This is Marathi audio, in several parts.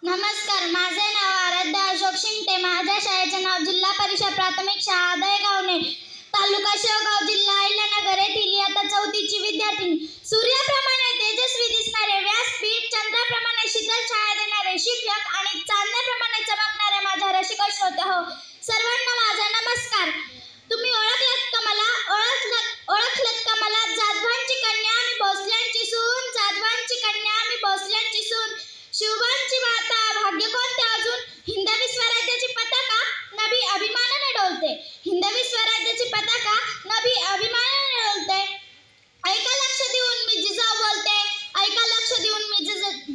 नमस्कार, माझे नाव आराध्या अशोक शिंगटे. माझ्या शाळेचे नाव जिल्हा परिषद प्राथमिक शाळा दहेगावणे, तालुका शेवगाव, जिल्हा अहिल्यानगर येथील इयत्ता 4ची विद्यार्थिनी. सूर्याप्रमाणे तेजस्वी दिसणारे व्यासपीठ, चंद्राप्रमाणे शीतल छाया देणारे शिक्षक आणि चांदण्याप्रमाणे चमकणारे माझ्या रसिक श्रोते हो, सर्वांना माझा नमस्कार. तुम्ही ओळखलत का मला? जाधवांची कन्या मी भोसल्यांची सून, जाधवांची कन्या मी भोसल्यांची सून. शिवबांची माता, भाग्य कोणते अजून? हिंदवी स्वराज्याची पताका नभी अभिमानाने डोलते. हिंदवी स्वराज्याची पताका नभी अभिमानाने डोलते. ऐका लक्ष देऊन मी जिजाऊ बोलते, ऐका लक्ष देऊन मी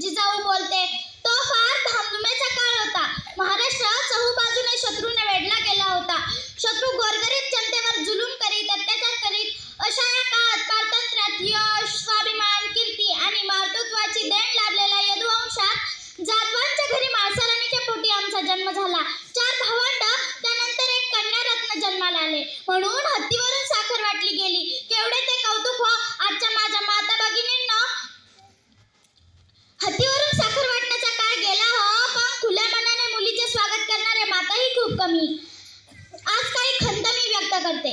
जिजाऊ बोलते. तो फार धामधुमीचा काळ होता. महाराष्ट्र चहूबाजूने शत्रूने वेढला गेला होता. शत्रू गोरगरीब जनतेवर जुलूम करीत, अत्याचार करीत. अशा या काळात पारतंत्र्यात यश, स्वाभिमान, कीर्ती आणि मातृत्वाची देण लाभलेल्या यदुवंशात जाधवांच्या घरी माळसराणीच्या पोटी आमचा जन्म झाला. 4 भावंड, त्यानंतर एक कन्यारत्न जन्माला आले. म्हणून हत्तीवरून साखर वाटली गेली. केवढे ते कौतुक हो आजच्या माझ्या माता भगिनींनो. हत्तीवरून साखर वाटण्याचा काळ गेला हो, पण खुल्या मनाने मुलीचे स्वागत करणारे माताही खूप कमी. आज काही खंत मी व्यक्त करते.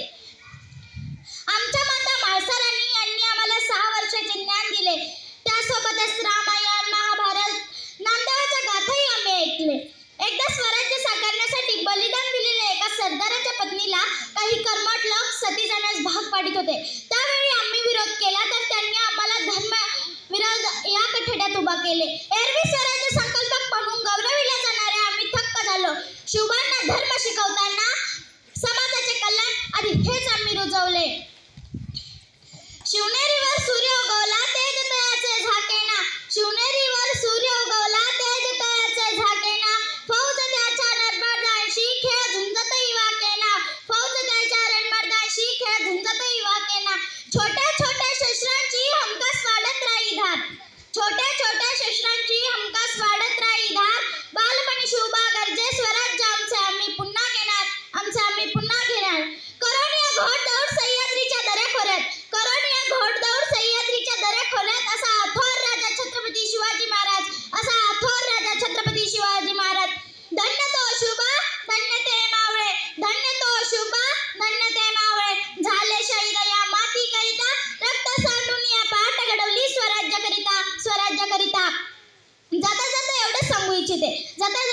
आमच्या माता माळसराणी यांनी आम्हाला 6 वर्षाचे ज्ञान दिले. त्यासोबतच रामायण, महाभारत, नामदेवाच्या गाथाही आम्ही ऐकले. एकदा स्वराज्य साकारण्यासाठी बलिदान दिलेल्या एका सरदाराच्या पत्नीला काही कर्मठ लोक सती जाण्यास भाग पाडित होते. त्यावेळी आम्ही विरोध केला तर त्यांनी आम्हाला धर्मविरोध या कठड्यात उभा केले. एरवी स्वराज्य संकल्पक म्हणून गौरविल्या जाणाऱ्या आम्ही थक्क झालो. शिवबांना धर्म शिकवताना समाजाचे कल्याण आधी हेच आम्ही रुजवले. शिवनेरीवर सूर्य उगवला तेज तयाचे झाकेना, शिवनेरीवर सूर्य उगवला तेज तयाचे झाकेना. फौज त्याच्या रणमर्दानशी खेळ झुंजतही वाकेना, फौज त्याच्या रणमर्दानशी खेळ झुंजतही वाकेना. छोट्या छोट्या शस्त्रांची हमखास वाढत राही धार, छोट्या छोट्या शस्त्रांची हमखास वाढत राही धार. बालपणी शिवबा गरजे स्वराज्य आमचे आम्ही पुन्हा घेणार, आमचे आम्ही पुन्हा घेणार. करोनिया घोडदौड सह्याद्रीच्या दऱ्याखोऱ्यात, करोनिया घोडदौड सह्याद्रीच्या दऱ्याखोऱ्यात. असा थोर राजा छत्रपती शिवाजी महाराज, असा थोर राजा छत्रपती शिवाजी महाराज. धन्य तो शिवबा, धन्य ते मावळे, धन्य तो शिवबा, धन्य ते मावळे. झाले शहीद या मातीकरिता, रक्त सांडून या पाट घडवली स्वराज्याकरिता, स्वराज्याकरिता. जाता जाता एवढं सांगू इच्छिते, जाता